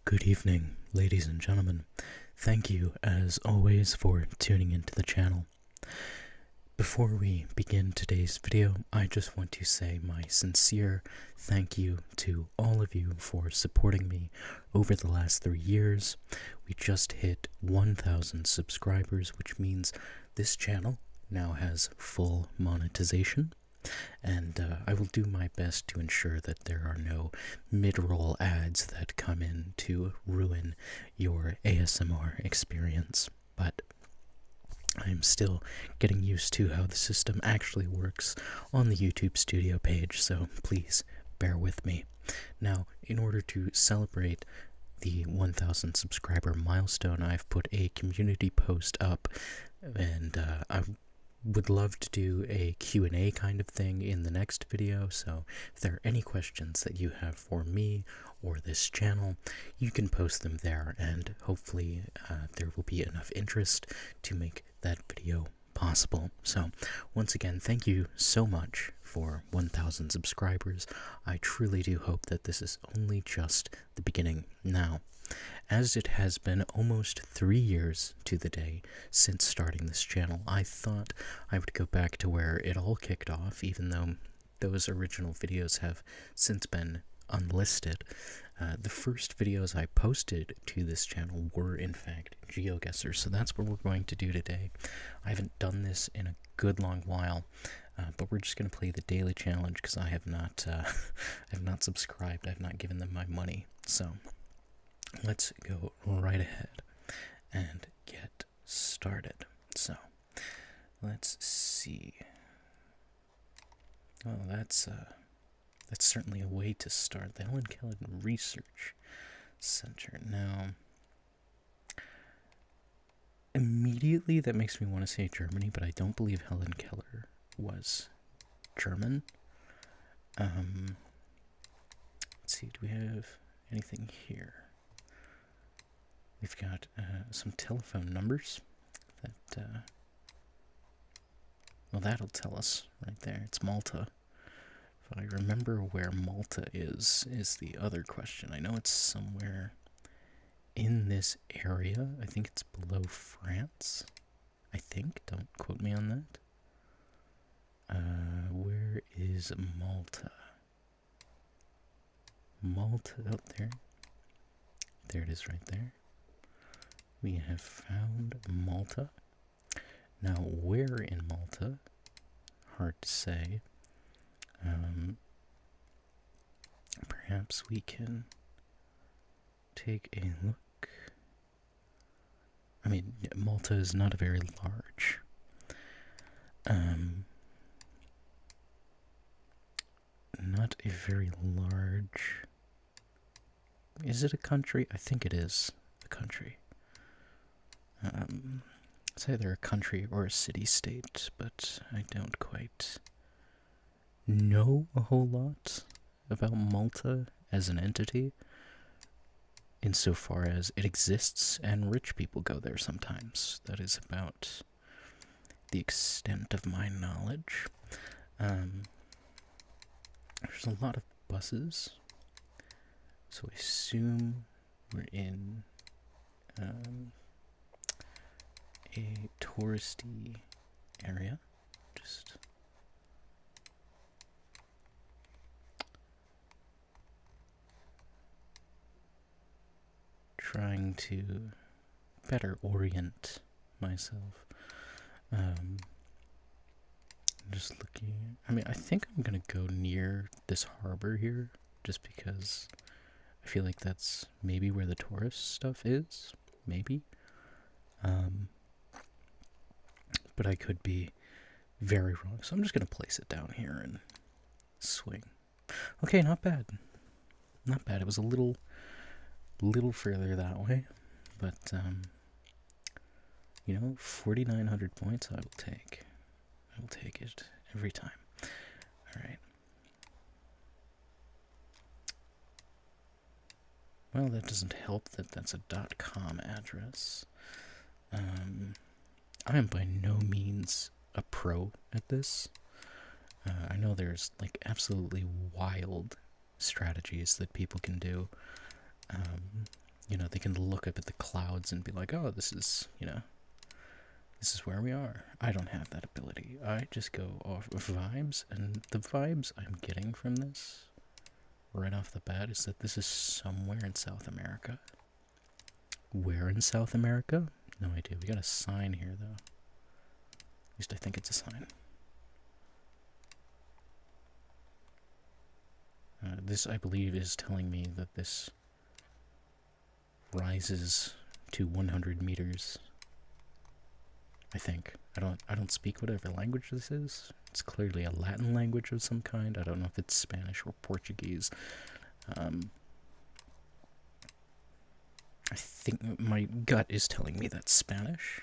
Good evening, ladies and gentlemen. Thank you, as always, for tuning into the channel. Before we begin today's video, I just want to say my sincere thank you to all of you for supporting me over the last 3 years. We just hit 1,000 subscribers, which means this channel now has full monetization. And I will do my best to ensure that there are no mid-roll ads that come in to ruin your ASMR experience. But I'm still getting used to how the system actually works on the YouTube Studio page, so please bear with me. Now, in order to celebrate the 1,000 subscriber milestone, I've put a community post up, and I would love to do a Q&A kind of thing in the next video, so if there are any questions that you have for me or this channel, you can post them there, and hopefully there will be enough interest to make that video possible. So once again, thank you so much for 1,000 subscribers. I truly do hope that this is only just the beginning. Now, as it has been almost 3 years to the day since starting this channel, I thought I would go back to where it all kicked off, even though those original videos have since been unlisted. The first videos I posted to this channel were, in fact, Geogussr, so that's what we're going to do today. I haven't done this in a good long while, but we're just going to play the daily challenge because I have not subscribed. I have not given them my money, so let's go right ahead and get started. So, let's see. Oh, that's certainly a way to start. The Helen Keller Research Center. Now, immediately that makes me want to say Germany, but I don't believe Helen Keller was German. Let's see, do we have anything here? We've got some telephone numbers that, well, that'll tell us right there. It's Malta. If I remember where Malta is the other question. I know it's somewhere in this area. I think it's below France. I think. Don't quote me on that. Where is Malta? Malta, out there. There it is right there. We have found Malta. Now, where in Malta? Hard to say. Perhaps we can take a look. I mean, Malta is not a very large. Not a very large. Is it a country? I think it is a country. It's either a country or a city-state, but I don't quite know a whole lot about Malta as an entity, insofar as it exists and rich people go there sometimes. That is about the extent of my knowledge. There's a lot of buses, so I assume we're in a touristy area. Just trying to better orient myself. Just looking. I mean, I think I'm gonna go near this harbor here, just because I feel like that's maybe where the tourist stuff is. Maybe. But I could be very wrong, so I'm just gonna place it down here and swing. Okay, not bad. Not bad. It was a little further that way, but 4,900 points I will take. I will take it every time. All right. Well, that doesn't help that that's a .com address. I am by no means a pro at this. I know there's like absolutely wild strategies that people can do. you know, they can look up at the clouds and be like, oh, this is, you know, this is where we are. I don't have that ability. I just go off of vibes, and the vibes I'm getting from this, right off the bat, is that this is somewhere in South America. Where in South America? No idea. We got a sign here, though. At least I think it's a sign. This, I believe, is telling me that this rises to 100 meters. I think. I don't speak whatever language this is. It's clearly a Latin language of some kind. I don't know if it's Spanish or Portuguese. I think my gut is telling me that's Spanish.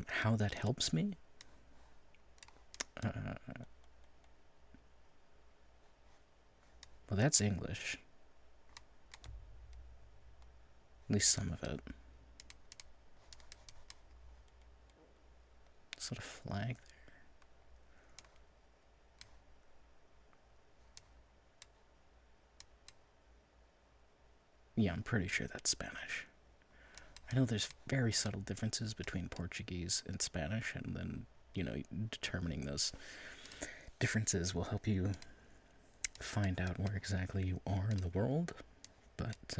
How that helps me? Well, that's English. At least some of it. Sort of flag there. Yeah, I'm pretty sure that's Spanish. I know there's very subtle differences between Portuguese and Spanish, and then, you know, determining those differences will help you find out where exactly you are in the world, but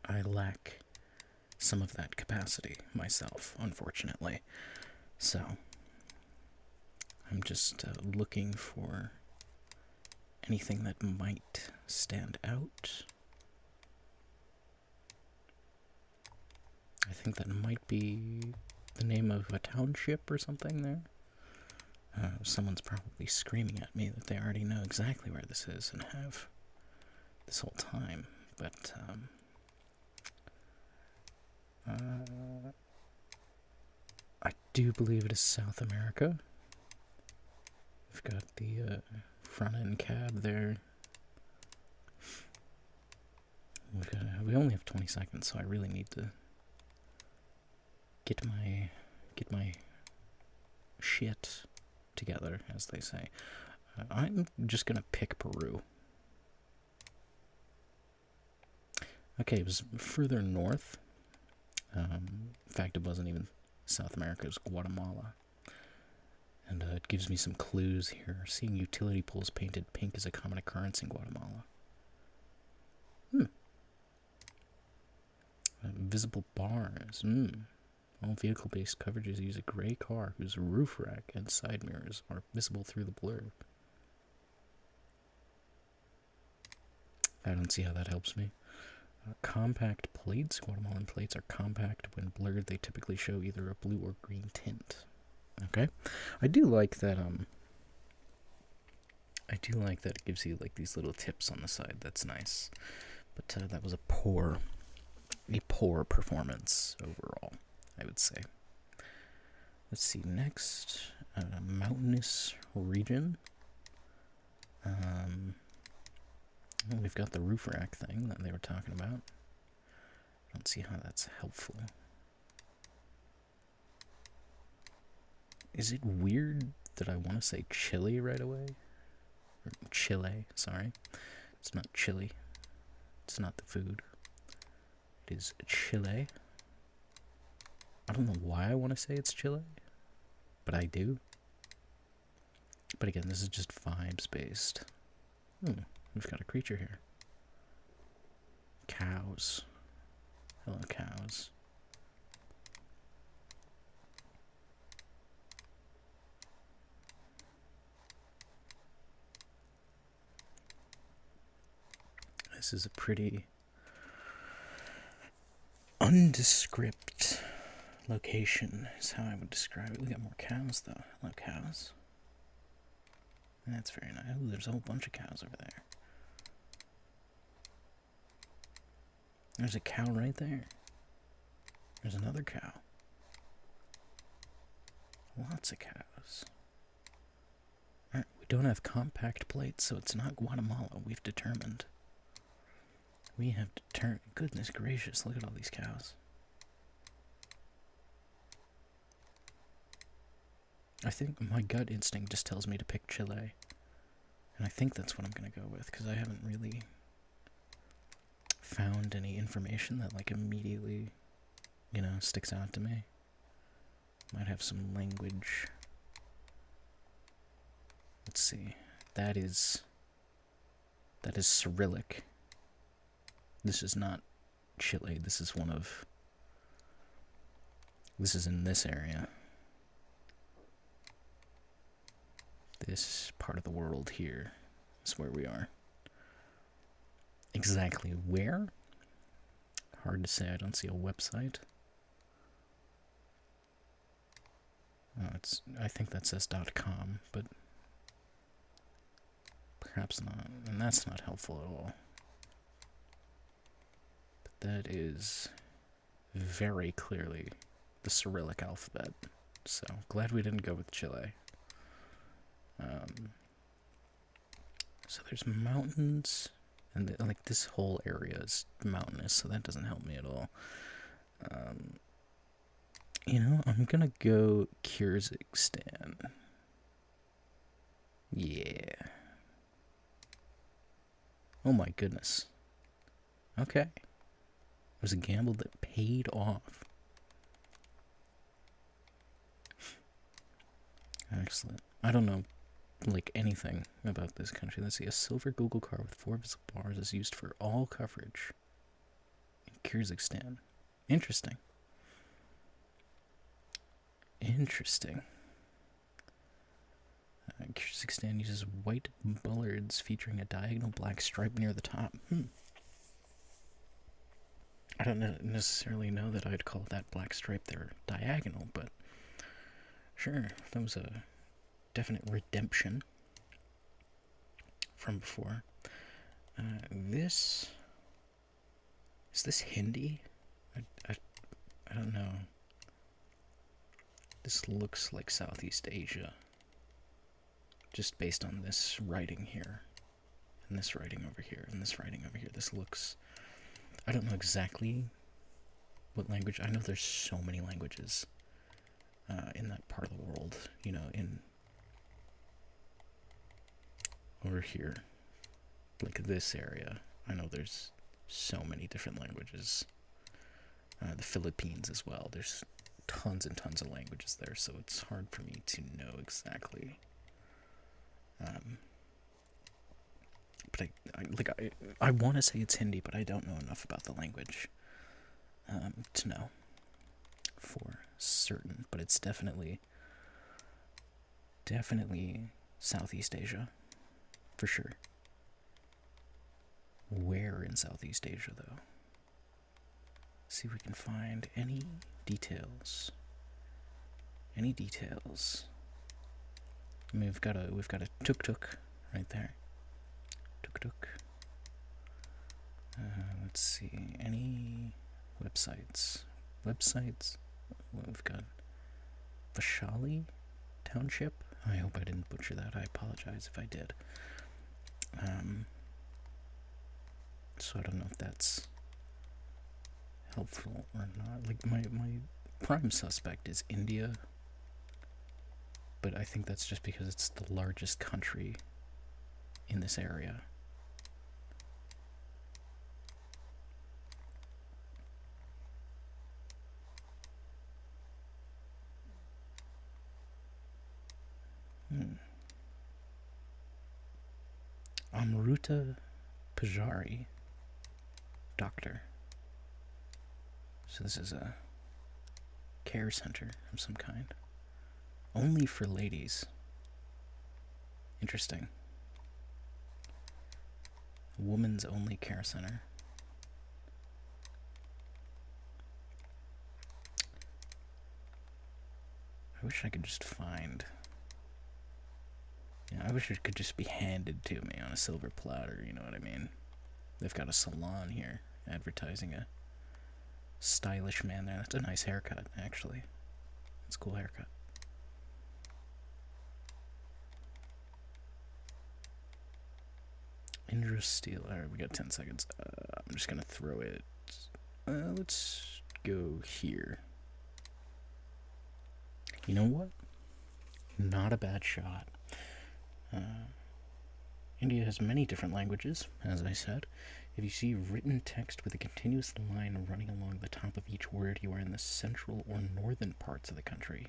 I lack some of that capacity myself, unfortunately. So I'm just looking for anything that might stand out. I think that might be the name of a township or something there. Someone's probably screaming at me that they already know exactly where this is and have this whole time, but I do believe it is South America. We've got the front end cab there. We only have 20 seconds, so I really need to get my shit together, as they say. I'm just gonna pick Peru. Okay, it was further north. In fact, it wasn't even South America, it was Guatemala. And it gives me some clues here. Seeing utility poles painted pink is a common occurrence in Guatemala. Visible bars. All vehicle-based coverages use a gray car whose roof rack and side mirrors are visible through the blur. I don't see how that helps me. Compact plates. Guatemalan plates are compact. When blurred, they typically show either a blue or green tint. Okay. I do like that it gives you like these little tips on the side. That's nice. But that was a poor performance overall, I would say. Let's see, next, mountainous region. We've got the roof rack thing that they were talking about. I don't see how that's helpful. Is it weird that I want to say Chile right away? Or Chile, sorry. It's not chili. It's not the food. It is Chile. I don't know why I want to say it's Chile, but I do. But again, this is just vibes based. We've got a creature here. Cows. Hello, cows. This is a pretty undescript location, is how I would describe it. We got more cows, though. Hello, cows. That's very nice. Ooh, there's a whole bunch of cows over there. There's a cow right there. There's another cow. Lots of cows. Alright, we don't have compact plates, so it's not Guatemala, we've determined. We have determined. Goodness gracious, look at all these cows. I think my gut instinct just tells me to pick Chile. And I think that's what I'm going to go with, because I haven't really found any information that like immediately, you know, sticks out to me. Might have some language. Let's see. That is Cyrillic. This is not Chile. This is in this area. This part of the world here is where we are. Exactly where? Hard to say. I don't see a website. Oh, I think that says .com, but perhaps not. And that's not helpful at all. But that is very clearly the Cyrillic alphabet. So glad we didn't go with Chile. So there's mountains, and like this whole area is mountainous, so that doesn't help me at all. You know, I'm gonna go Kyrgyzstan. Yeah. Oh my goodness. Okay. It was a gamble that paid off. Excellent. I don't know, like, anything about this country. Let's see. A silver Google car with 4 visible bars is used for all coverage in Kyrgyzstan. Interesting. Interesting. Kyrgyzstan uses white bollards featuring a diagonal black stripe near the top. I don't necessarily know that I'd call that black stripe there diagonal, but sure, that was a definite redemption from before. Is this Hindi? I don't know. This looks like Southeast Asia, just based on this writing here, and this writing over here, and this writing over here. This looks... I don't know exactly what language. I know there's so many languages in that part of the world, you know, over here, like this area. I know there's so many different languages. The Philippines as well. There's tons and tons of languages there, so it's hard for me to know exactly. But I want to say it's Hindi, but I don't know enough about the language to know for certain. But it's definitely Southeast Asia, for sure. Where in Southeast Asia, though? See if we can find any details. Any details? I mean, we've got a tuk-tuk right there. Tuk-tuk. Let's see. Any websites? Well, we've got Vashali Township. I hope I didn't butcher that. I apologize if I did. So I don't know if that's helpful or not. Like, my prime suspect is India, but I think that's just because it's the largest country in this area. Amruta Pujari, doctor. So this is a care center of some kind. Only for ladies. Interesting. Women's only care center. I wish I could just find... Yeah, I wish it could just be handed to me on a silver platter, you know what I mean? They've got a salon here, advertising a stylish man there. That's a nice haircut, actually. That's a cool haircut. Indra Steel. Alright, we got 10 seconds. I'm just gonna throw it. Let's go here. You know what? Not a bad shot. India has many different languages, as I said. If you see written text with a continuous line running along the top of each word, you are in the central or northern parts of the country.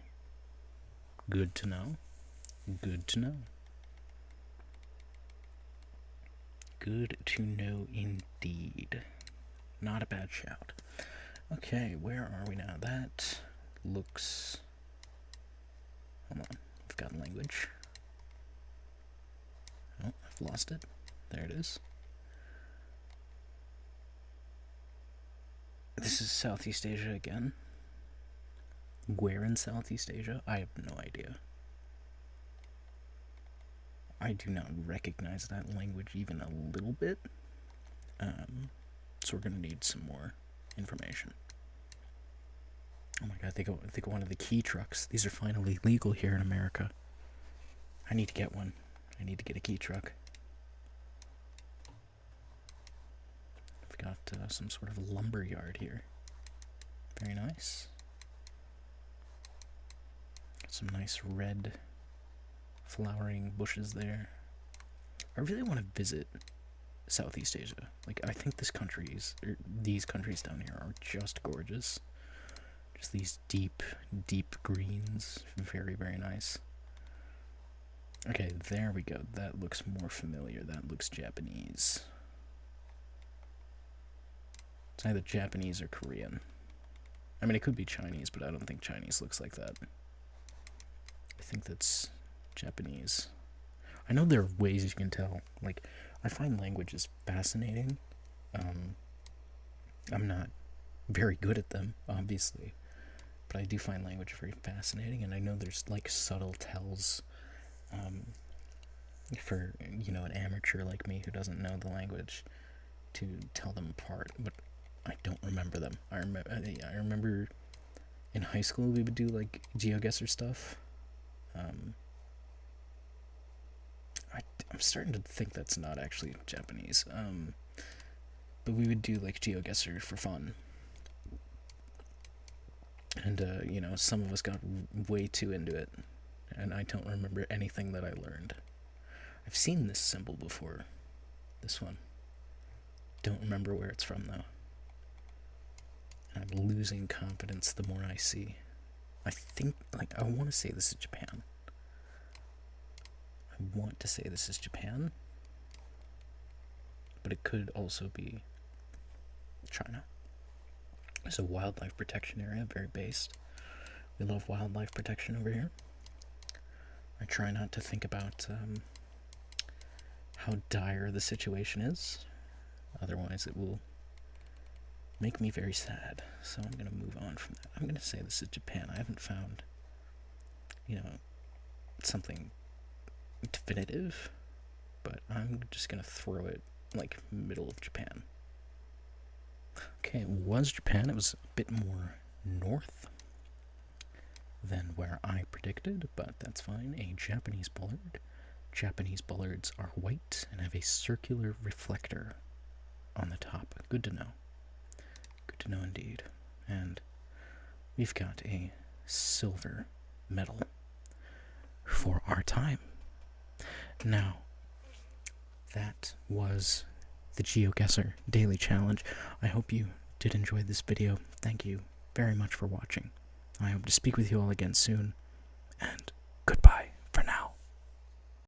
Good to know. Good to know. Good to know indeed. Not a bad shout. Okay, where are we now? That looks... Hold on, I've got language. Oh, I've lost it. There it is. This is Southeast Asia again. Where in Southeast Asia? I have no idea. I do not recognize that language even a little bit. So we're going to need some more information. Oh my god, think of one of the key trucks. These are finally legal here in America. I need to get one. I need to get a key truck. We've got some sort of lumber yard here. Very nice. Got some nice red flowering bushes there. I really want to visit Southeast Asia. Like, I think these countries down here are just gorgeous. Just these deep, deep greens. Very, very nice. Okay, there we go. That looks more familiar. That looks Japanese. It's either Japanese or Korean. I mean, it could be Chinese, but I don't think Chinese looks like that. I think that's Japanese. I know there are ways you can tell. Like, I find languages fascinating. I'm not very good at them, obviously, but I do find language very fascinating, and I know there's like subtle tells for, you know, an amateur like me who doesn't know the language to tell them apart, but I don't remember them. I remember in high school we would do like Geogussr stuff. I'm starting to think that's not actually Japanese. But we would do like Geogussr for fun. And, you know, some of us got way too into it. And I don't remember anything that I learned. I've seen this symbol before. This one. Don't remember where it's from, though. And I'm losing confidence the more I see. I think, like, I want to say this is Japan. I want to say this is Japan. But it could also be China. It's a wildlife protection area, very based. We love wildlife protection over here. I try not to think about how dire the situation is. Otherwise it will make me very sad. So I'm going to move on from that. I'm going to say this is Japan. I haven't found, you know, something definitive, but I'm just going to throw it like middle of Japan. Okay, it was Japan. It was a bit more north than where I predicted, but that's fine. A Japanese bullard. Japanese bullards are white and have a circular reflector on the top. Good to know. Good to know indeed. And we've got a silver medal for our time. Now, that was the Geogussr Daily Challenge. I hope you did enjoy this video. Thank you very much for watching. I hope to speak with you all again soon, and goodbye.